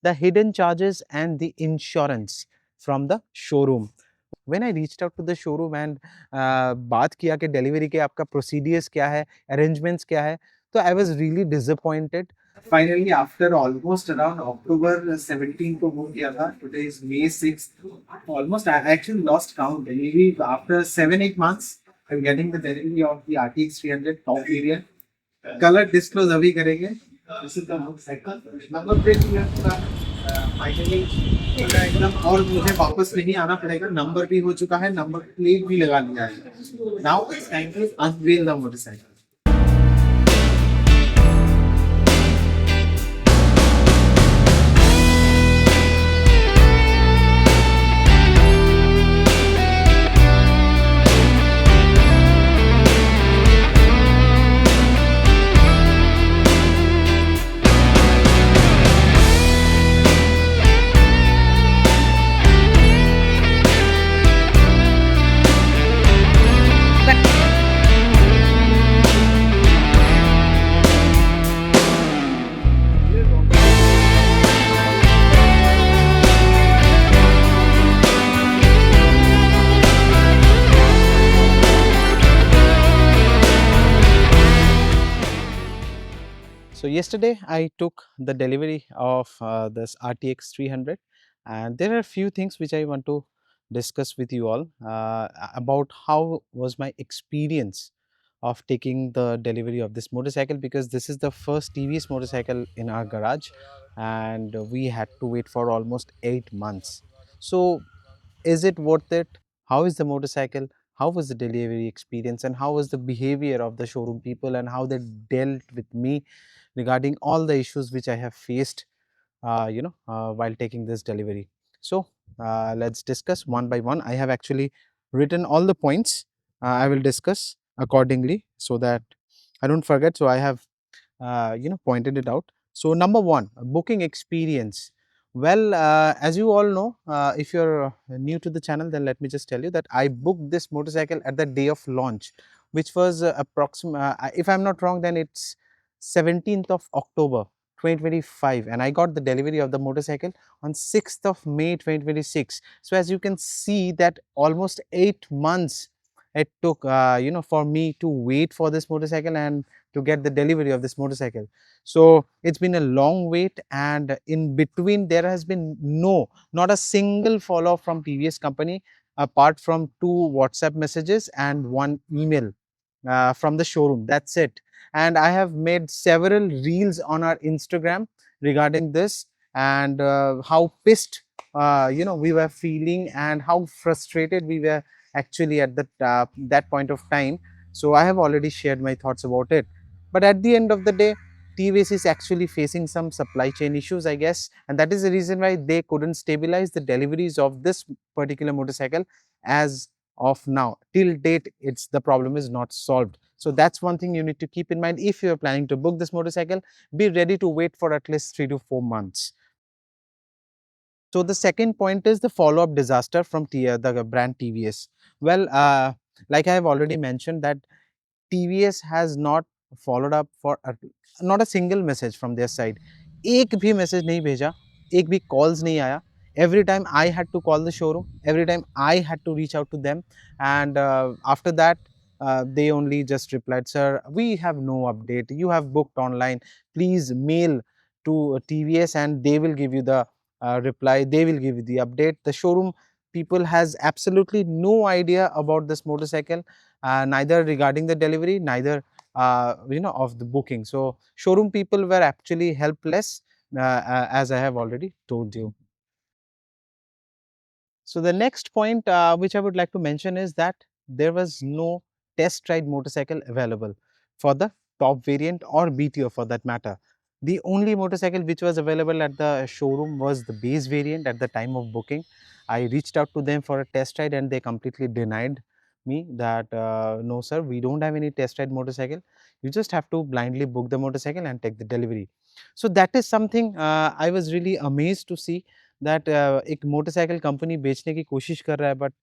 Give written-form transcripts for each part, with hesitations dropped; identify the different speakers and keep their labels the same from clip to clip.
Speaker 1: the hidden charges and the insurance from the showroom. When I reached out to the showroom and बात किया कि delivery के आपका procedures क्या है, arrangements क्या है, तो I was really disappointed. Finally, after almost around October 17 को book किया था, today is May 6th. Almost I actually lost count. Maybe after 7-8 months, I'm getting the delivery of the RTX 300 top variant. Color disclose अभी करेंगे. This is the motorcycle. Number plate भी है पूरा finally एकदम, और मुझे वापस नहीं आना पड़ेगा. नंबर भी हो चुका है, नंबर प्लेट भी लगा लिया है. Now it's time to unveil the motorcycle. So yesterday I took the delivery of this RTX 300, and there are a few things which I want to discuss with you all about how was my experience of taking the delivery of this motorcycle, because this is the first TVS motorcycle in our garage and we had to wait for almost 8 months. So is it worth it? How is the motorcycle? How was the delivery experience, and how was the behavior of the showroom people, and how they dealt with me regarding all the issues which I have faced while taking this delivery. So let's discuss one by one. I have actually written all the points. I will discuss accordingly so that I don't forget. So I have pointed it out. So number one, booking experience. Well, as you all know, if you're new to the channel, then let me just tell you that I booked this motorcycle at the day of launch, which was if I'm not wrong, then it's 17th of October 2025, and I got the delivery of the motorcycle on 6th of May 2026. So as you can see that almost 8 months it took for me to wait for this motorcycle and to get the delivery of this motorcycle. So it's been a long wait, and in between there has been not a single follow up from TVS company apart from 2 WhatsApp messages and 1 email from the showroom. That's it. And I have made several reels on our Instagram regarding this, and how pissed we were feeling and how frustrated we were actually at that point of time. So I have already shared my thoughts about it. But at the end of the day, TVS is actually facing some supply chain issues, I guess, and that is the reason why they couldn't stabilize the deliveries of this particular motorcycle as of now. Till date, it's the problem is not solved. So that's one thing you need to keep in mind. If you're planning to book this motorcycle, be ready to wait for at least 3 to 4 months. So the second point is the follow-up disaster from the brand TVS. Well, like I have already mentioned that TVS has not followed up for not a single message from their side. एक भी message नहीं भेजा, एक भी calls नहीं आया. Every time I had to call the showroom, every time I had to reach out to them, and after that they only just replied, "Sir, we have no update. You have booked online. Please mail to TVS and they will give you the reply. They will give you the update." The showroom people has absolutely no idea about this motorcycle, neither regarding the delivery, neither of the booking. So showroom people were actually helpless, as I have already told you. So the next point which I would like to mention is that there was no test ride motorcycle available for the top variant or BTO for that matter. The only motorcycle which was available at the showroom was the base variant at the time of booking. I reached out to them for a test ride and they completely denied me that no sir, we don't have any test ride motorcycle. You just have to blindly book the motorcycle and take the delivery. So that is something I was really amazed to see that एक motorcycle company बेचने की कोशिश कर रहा है, but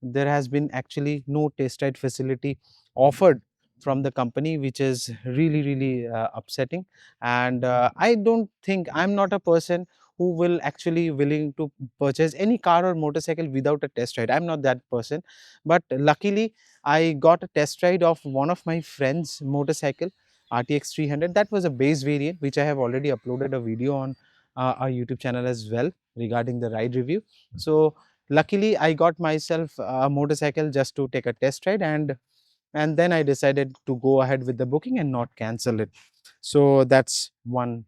Speaker 1: there has been actually no test ride facility offered from the company, which is really upsetting. And I don't think, I'm not a person who will actually willing to purchase any car or motorcycle without a test ride. I'm not that person, but luckily I got a test ride of one of my friends' motorcycle, RTX 300. That was a base variant, which I have already uploaded a video on our YouTube channel as well regarding the ride review. So luckily, I got myself a motorcycle just to take a test ride, and then I decided to go ahead with the booking and not cancel it. So that's one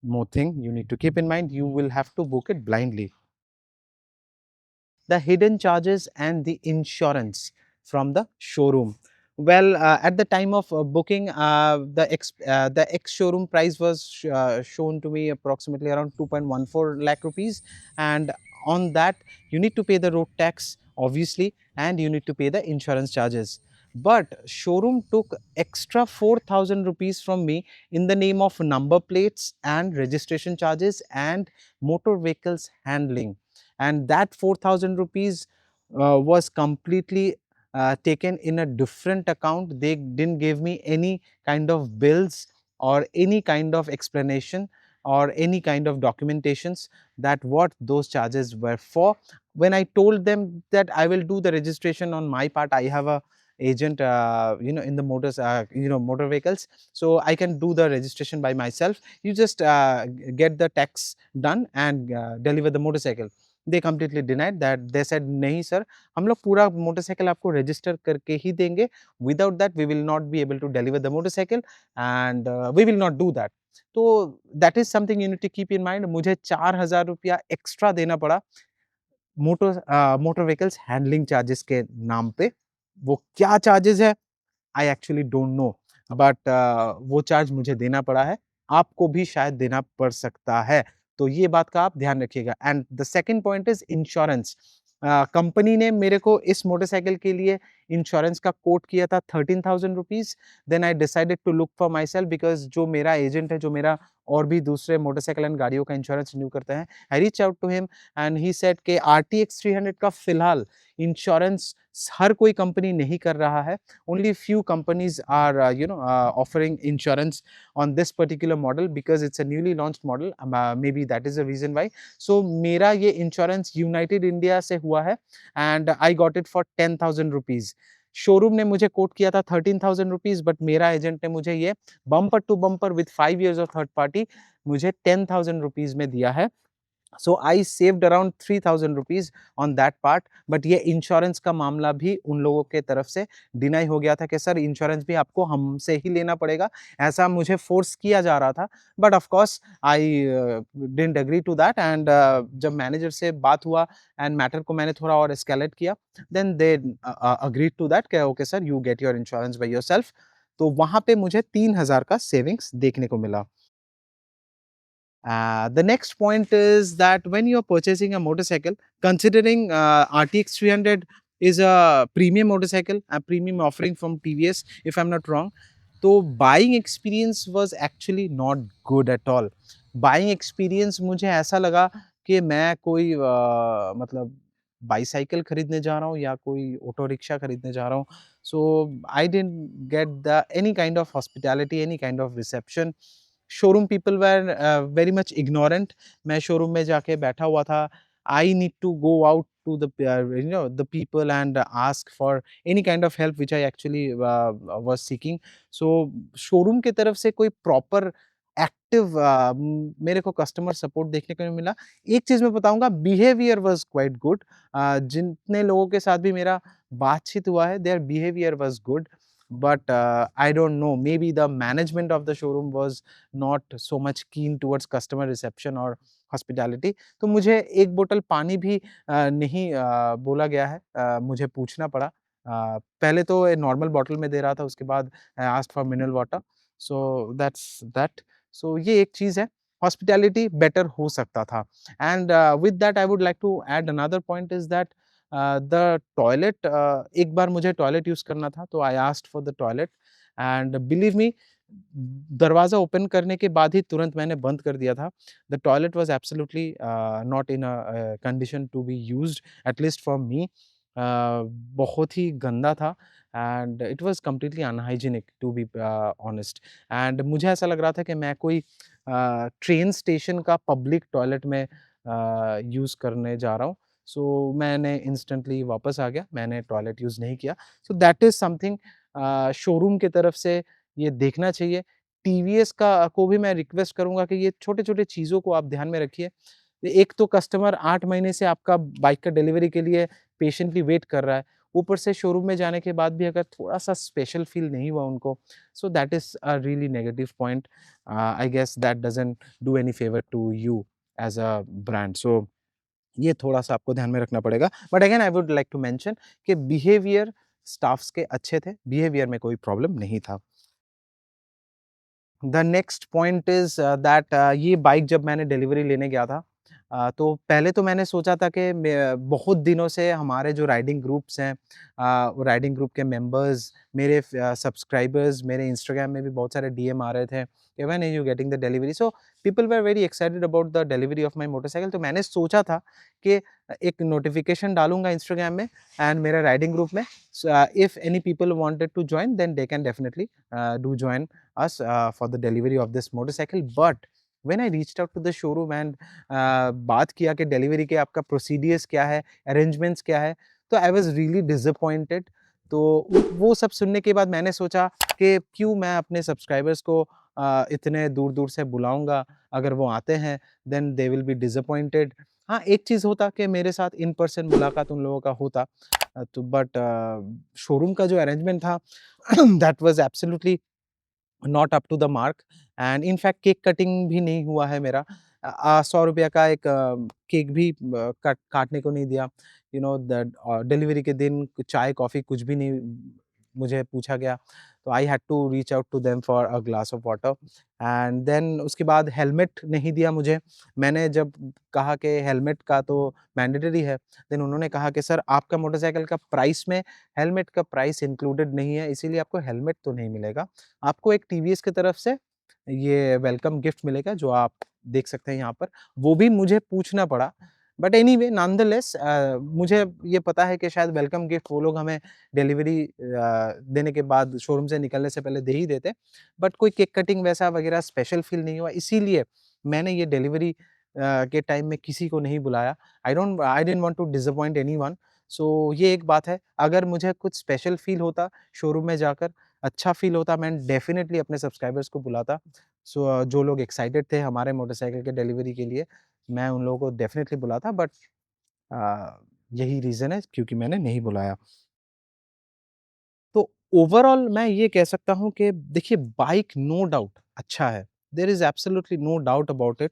Speaker 1: more thing you need to keep in mind. You will have to book it blindly. The hidden charges and the insurance from the showroom. Well, at the time of booking, the ex showroom price was shown to me approximately around 2.14 lakh rupees, and on that you need to pay the road tax obviously, and you need to pay the insurance charges. But showroom took extra 4,000 rupees from me in the name of number plates and registration charges and motor vehicles handling, and that 4,000 rupees was completely taken in a different account. They didn't give me any kind of bills or any kind of explanation or any kind of documentations that what those charges were for. When I told them that I will do the registration on my part, I have a agent in the motor vehicles, so I can do the registration by myself. You just get the tax done and deliver the motorcycle. They completely denied that, they said नहीं sir, हम लोग पूरा motorcycle आपको register करके ही देंगे, without that we will not be able to deliver the motorcycle and we will not do that. तो that is something you need to keep in mind. मुझे 4,000 रुपया एक्स्ट्रा देना पड़ा मोटर व्हीकल्स हैंडलिंग चार्जेस के नाम पे। वो क्या चार्जेस है I actually don't know, but वो चार्ज मुझे देना पड़ा है, आपको भी शायद देना पड़ सकता है। तो ये बात का आप ध्यान रखिएगा। And the second point is insurance. Company ने मेरे को इस मोटरसाइकिल के लिए इंश्योरेंस का कोट किया था 13,000 rupees. Then I decided to look for myself, because जो मेरा एजेंट है, जो मेरा और भी दूसरे मोटरसाइकिल एंड गाड़ियों का इंश्योरेंस रिन्यू करता है, I reach out to him and he said के RTX 300 का फिलहाल इंश्योरेंस हर कोई कंपनी नहीं कर रहा है। Only few companies are offering insurance on this particular model because it's a newly launched model. Maybe that is the reason why. So मेरा ये insurance United India से हुआ है and I got it for 10,000 rupees. Showroom ने मुझे coat किया था 13,000 rupees, but मेरा एजेंट ने मुझे ये bumper to bumper with 5 years of third party मुझे 10,000 रुपीज में दिया है। So I saved around 3,000 rupees on that part. But ये इंश्योरेंस का मामला भी उन लोगों के तरफ से डिनाई हो गया था कि सर इंश्योरेंस भी आपको हमसे ही लेना पड़ेगा, ऐसा मुझे फोर्स किया जा रहा था। But of course I didn't agree to that and जब मैनेजर से बात हुआ एंड मैटर को मैंने थोड़ा और एस्केलेट किया, then they agreed to that कि okay sir you get your insurance by yourself. तो वहां पे मुझे 3,000 का सेविंग्स देखने को मिला। The next point is that when you're purchasing a motorcycle, considering RTX 300 is a premium motorcycle, a premium offering from TVS, if I'm not wrong, तो buying experience was actually not good at all. Buying experience मुझे ऐसा लगा कि मैं कोई मतलब bicycle खरीदने जा रहा हूँ या कोई ऑटो रिक्शा खरीदने जा रहा हूँ। So I didn't get the any kind of hospitality, any kind of reception. Showroom people were very much ignorant. मैं शोरूम में जाके बैठा हुआ था। I need to go out to the people and ask for any kind of help which I actually was seeking. So showroom की तरफ से कोई proper एक्टिव मेरे को कस्टमर सपोर्ट देखने को नहीं मिला। एक चीज़ मैं बताऊँगा, बिहेवियर वाज़ क्वाइट गुड। जितने लोगों के साथ भी मेरा बातचीत हुआ है, their behaviour was good, but I don't know, maybe the management of the showroom was not so much keen towards customer reception or hospitality. तो मुझे एक बोतल पानी भी नहीं बोला गया है, मुझे पूछना पड़ा। पहले तो नॉर्मल बॉटल में दे रहा था, उसके बाद I asked for mineral water. So that's that. So ये एक चीज़ है, हॉस्पिटैलिटी बेटर हो सकता था। And with that I would like to add another point is that the toilet, एक बार मुझे टॉयलेट यूज़ करना था, तो I asked for the toilet and believe me, दरवाज़ा ओपन करने के बाद ही तुरंत मैंने बंद कर दिया था। The toilet was absolutely not in a condition to be used, at least for me. बहुत ही गंदा था and it was completely unhygienic to be honest and मुझे ऐसा लग रहा था कि मैं कोई ट्रेन स्टेशन का पब्लिक टॉयलेट में यूज़ करने जा रहा हूँ। सो मैंने इंस्टेंटली वापस आ गया, मैंने टॉयलेट यूज़ नहीं किया। सो दैट इज़ समथिंग शोरूम की तरफ से ये देखना चाहिए। टीवीएस का को भी मैं रिक्वेस्ट करूँगा कि ये छोटे-छोटे चीज़ों को आप ध्यान में रखिए। एक तो कस्टमर 8 महीने से आपका बाइक का डिलीवरी के लिए पेशेंटली वेट कर रहा है। ऊपर से शोरूम में जाने के बाद भी अगर थोड़ा-सा स्पेशल फ़ील नहीं हुआ उनको, so that is a really negative point. I guess that doesn't do any favour to you as a brand. So ये थोड़ा-सा आपको ध्यान में रखना पड़ेगा। But again I would like to mention कि बिहेवियर स्टाफ्स के अच्छे थे, बिहेवियर में कोई प्रॉब्लम नहीं था। The next point is that ये बाइक जब मैंने डिलीवरी लेने गया था तो पहले तो मैंने सोचा था कि मैं बहुत दिनों से हमारे जो राइडिंग ग्रुप्स हैं वो राइडिंग ग्रुप के मेंबर्स मेरे सब्सक्राइबर्स मेरे इंस्टाग्राम में भी बहुत सारे डीएम आ रहे थे कि when are you getting the delivery so people were very excited about the delivery of my motorcycle तो मैंने सोचा था कि एक नोटिफिकेशन डालूंगा इंस्टाग्राम में एंड मेरे राइडिंग ग्रुप में if any people wanted to join then they can definitely do join us for the delivery of this motorcycle but when I reached out to the showroom and बात किया कि delivery के आपका procedures क्या है arrangements क्या है तो आई वाज रियली डिसअपॉइंटेड तो वो सब सुनने के बाद मैंने सोचा कि क्यों मैं अपने सब्सक्राइबर्स को इतने दूर दूर से बुलाऊंगा अगर वो आते हैं then they will be disappointed हाँ एक चीज़ होता कि मेरे साथ इन पर्सन मुलाकात उन लोगों का होता तो बट शोरूम का जो अरेंजमेंट था that was absolutely not up to the mark and in fact cake cutting भी नहीं हुआ है मेरा। 100 रुपया का एक केक भी काटने को नहीं दिया। यू नो द डिलीवरी के दिन चाय, कॉफ़ी कुछ भी नहीं मुझे पूछा गया। तो I had to reach out to them for a glass of water and then उसके बाद हेलमेट नहीं दिया मुझे। मैंने जब कहा कि हेलमेट का तो मैंडेटरी है, देन उन्होंने कहा कि सर आपका मोटरसाइकिल का प्राइस में हेलमेट का प्राइस इंक्लूडेड नहीं है, इसीलिए आपको हेलमेट तो नहीं मिलेगा। आपको एक टीवीएस की तरफ से ये वेलकम गिफ्ट मिलेगा जो आप देख सकते हैं यहाँ पर। वो भी मुझे पूछना पड़ा बट एनीवे नॉनदलेस मुझे ये पता है कि शायद वेलकम गिफ्ट वो लोग हमें डिलीवरी देने के बाद शोरूम से निकलने से पहले दे ही देते। बट कोई केक कटिंग वैसा वगैरह स्पेशल फ़ील नहीं हुआ इसीलिए मैंने ये डिलीवरी के टाइम में किसी को नहीं बुलाया। I didn't want to disappoint anyone. So ये एक बात है। अगर मुझे कुछ स्पेशल फ़ील होता शोरूम में जाकर अच्छा फ़ील होता मैं डेफ़िनेटली अपने सब्सक्राइबर्स को बुलाता। सो जो लोग एक्साइटेड थे हमारे मोटरसाइकिल के डिलीवरी के लिए, मैं उन लोगों को डेफ़िनेटली बुलाता बट यही रीज़न है क्योंकि मैंने नहीं बुलाया। तो ओवरऑल मैं ये कह सकता हूँ कि देखिए बाइक नो डाउट अच्छा है। There is absolutely no doubt about it.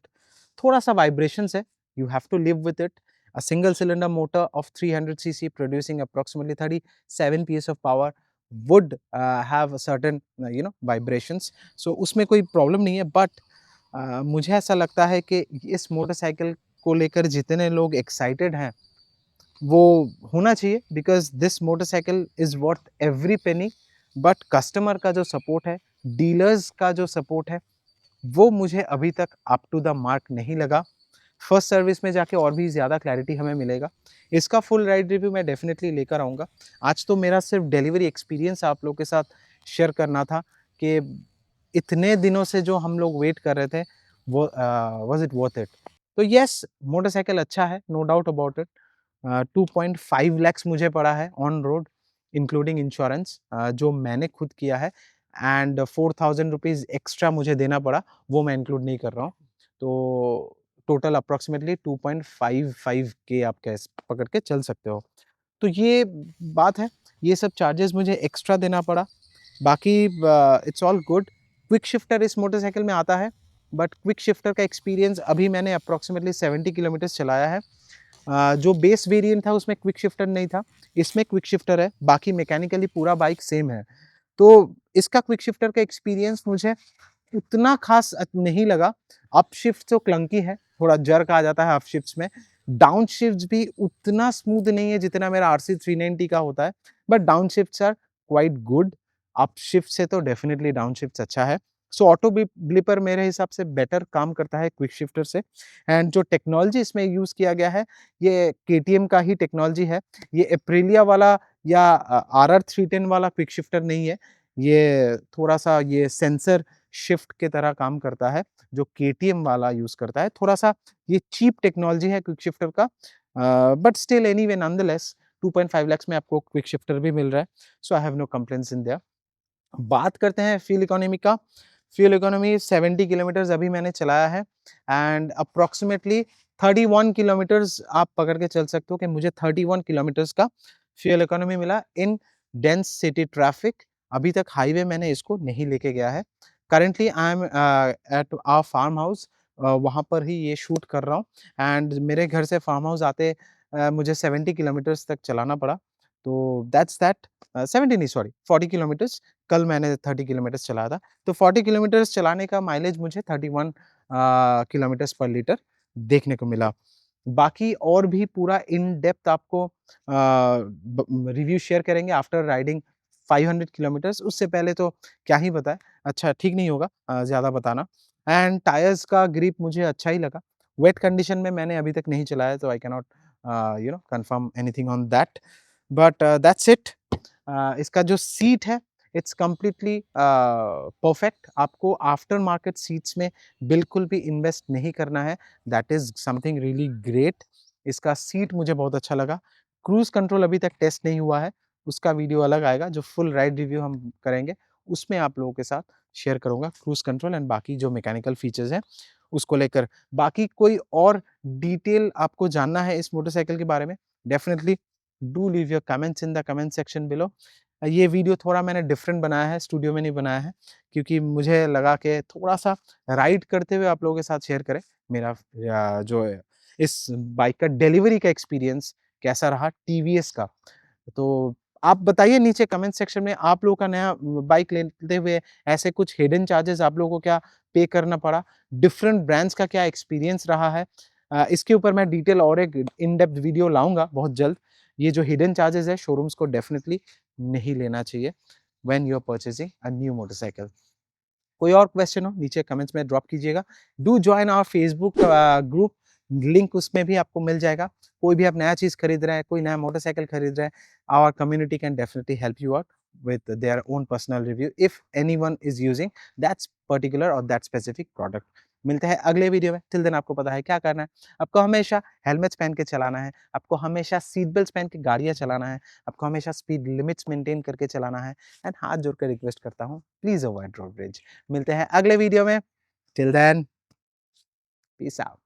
Speaker 1: थोड़ा-सा वाइब्रेशंस है, you have to live with it. A single cylinder motor of 300 CC producing approximately 37 PS of power would have certain vibrations. So उसमें कोई problem नहीं है but मुझे ऐसा लगता है कि इस मोटरसाइकिल को लेकर जितने लोग एक्साइटेड हैं वो होना चाहिए because this motorcycle is worth every penny but customer का जो सपोर्ट है, डीलर्स का जो सपोर्ट है, वो मुझे अभी तक अप टू द मार्क नहीं लगा। फर्स्ट सर्विस में जाके और भी ज़्यादा क्लैरिटी हमें मिलेगा। इसका फुल राइड रिव्यू मैं डेफ़िनेटली लेकर आऊँगा। आज तो मेरा सिर्फ़ डिलीवरी एक्सपीरियंस आप लोगों के साथ शेयर करना था कि इतने दिनों से जो हम लोग वेट कर रहे थे वो वाज़ इट वर्थ इट? तो येस मोटरसाइकिल अच्छा है, no doubt about it. 2.5 lakhs मुझे पड़ा है ऑन रोड इंक्लूडिंग इंश्योरेंस जो मैंने खुद किया है एंड 4000 रुपीज़ एक्स्ट्रा मुझे देना पड़ा, वो मैं इंक्लूड नहीं कर रहा हूँ। तो टोटल अप्रॉक्सिमेटली 2.55 के आप कह पकड़ के चल सकते हो। तो ये बात है, ये सब चार्जेस मुझे एक्स्ट्रा देना पड़ा। बाकी it's all good. Quick shifter इस मोटरसाइकिल में आता है, बट क्विक शिफ्टर का एक्सपीरियंस अभी मैंने अप्रॉक्सिमेटली 70 किलोमीटर्स चलाया है। जो बेस वेरिएंट था उसमें क्विक शिफ्टर नहीं था, इसमें क्विक शिफ्टर है, बाकी मैकेनिकली पूरा बाइक सेम है। तो इसका क्विक शिफ्टर का एक्सपीरियंस मुझे उतना ख़ास नहीं लगा। अप शिफ्ट तो क्लंकी है, थोड़ा जर्क आ जाता है अप शिफ्ट्स में। डाउन शिफ्ट्स भी उतना स्मूथ नहीं है जितना मेरा आरसी 390 का होता है, but down shifts are quite good. Up shift से तो डेफिनिटली डाउन शिफ्ट्स अच्छा है। सो ऑटो ब्लिपर मेरे हिसाब से बेटर काम करता है क्विक शिफ्टर से। एंड जो टेक्नोलॉजी इसमें यूज़ किया गया है, ये केटीएम का ही टेक्नोलॉजी है। ये एप्रिलिया वाला या आरआर 310 वाला क्विक शिफ्टर नहीं है। ये थोड़ा-सा ये सेंसर शिफ्ट की तरह काम करता है, जो केटीएम वाला यूज़ करता है। थोड़ा-सा ये चीप टेक्नोलॉजी है क्विक शिफ्टर का, but still anyway nonetheless 2.5 lakh में आपको क्विक शिफ्टर भी मिल रहा है। So I have no complaints in there. बात करते हैं फ्यूल इकोनॉमी का। फ्यूल इकोनॉमी 70 किलोमीटर्स अभी मैंने चलाया है एंड अप्रॉक्सिमेटली 31 किलोमीटर्स आप पकड़ के चल सकते हो कि मुझे 31 किलोमीटर्स का फ्यूल इकोनॉमी मिला इन डेंस सिटी ट्रैफिक। अभी तक हाईवे मैंने इसको नहीं लेके गया है। Currently I am at our farm house, वहाँ पर ही ये शूट कर रहा हूँ एंड मेरे घर से फार्म हाउस आते मुझे 70 किलोमीटर्स तक चलाना पड़ा। तो दैट्स दैट। 70 नहीं, सॉरी 40 किलोमीटर्स। कल मैंने 30 किलोमीटर्स चलाया था। तो 40 किलोमीटर्स चलाने का माइलेज मुझे 31 किलोमीटर्स पर लीटर देखने को मिला। बाकी और भी पूरा इन डेप्थ आपको रिव्यू शेयर करेंगे आफ्टर राइडिंग 500 किलोमीटर्स। उससे पहले तो क्या ही बताएँ, अच्छा ठीक नहीं होगा ज़्यादा बताना। एंड टायर्स का ग्रिप मुझे अच्छा ही लगा। वेट कंडीशन में मैंने अभी तक नहीं चलाया, तो I can not confirm anything on that, but that's it. इसका जो सीट है, इट्स कंप्लीटली परफेक्ट। आपको आफ्टर मार्केट सीट्स में बिल्कुल भी इन्वेस्ट नहीं करना है। That is something really great. इसका सीट मुझे बहुत अच्छा लगा। क्रूज़ कंट्रोल अभी तक टेस्ट नहीं हुआ है, उसका वीडियो अलग आएगा, जो फुल राइड रिव्यू हम करेंगे, उसमें आप लोगों के साथ शेयर करूँगा क्रूज़ कंट्रोल एंड बाकी जो मैकेनिकल फीचर्स हैं, उसको लेकर। बाकी कोई और डिटेल आपको जानना है इस मोटरसाइकिल के बारे में, definitely do leave your comments in the comment section below. ये वीडियो थोड़ा मैंने डिफरेंट बनाया है, स्टूडियो में नहीं बनाया है, क्योंकि मुझे लगा कि थोड़ा-सा राइड करते हुए आप लोगों के साथ शेयर करें, मेरा जो है इस बाइक का डिलीवरी का एक्सपीरियंस कैसा रहा टीवीएस का। तो आप बताइए नीचे कमेंट सेक्शन में, आप लोगों का नया बाइक लेते हुए ऐसे कुछ हिडन चार्जेस आप लोगों को क्या पे करना पड़ा? डिफरेंट ब्रांड्स का क्या एक्सपीरियंस रहा है? इसके ऊपर मैं डिटेल और एक इन डेप्थ वीडियो लाऊँगा बहुत जल्द। ये जो हिडन चार्जेस है शोरूम्स को डेफिनिटली नहीं लेना चाहिए when you are purchasing a new motorcycle. कोई और क्वेश्चन हो नीचे कमेंट्स में ड्रॉप कीजिएगा। Do join our Facebook group, link उसमें भी आपको मिल जाएगा। कोई भी आप नया चीज़ खरीद रहे हैं, कोई नया मोटरसाइकिल खरीद रहे हैं, our community can definitely help you out with their own personal review if anyone is using that particular or that specific product। मिलते हैं अगले वीडियो में। टिल देन आपको पता है क्या करना है। आपको हमेशा हेलमेट्स पहन के चलाना है, आपको हमेशा सीट बेल्ट्स पहन के गाड़ियाँ चलाना है, आपको हमेशा स्पीड लिमिट्स मेंटेन करके चलाना है एंड हाथ जोड़कर रिक्वेस्ट करता हूँ, प्लीज़ अवॉइड रोड रेज। मिलते हैं अगले वीडियो में। Till then, peace out.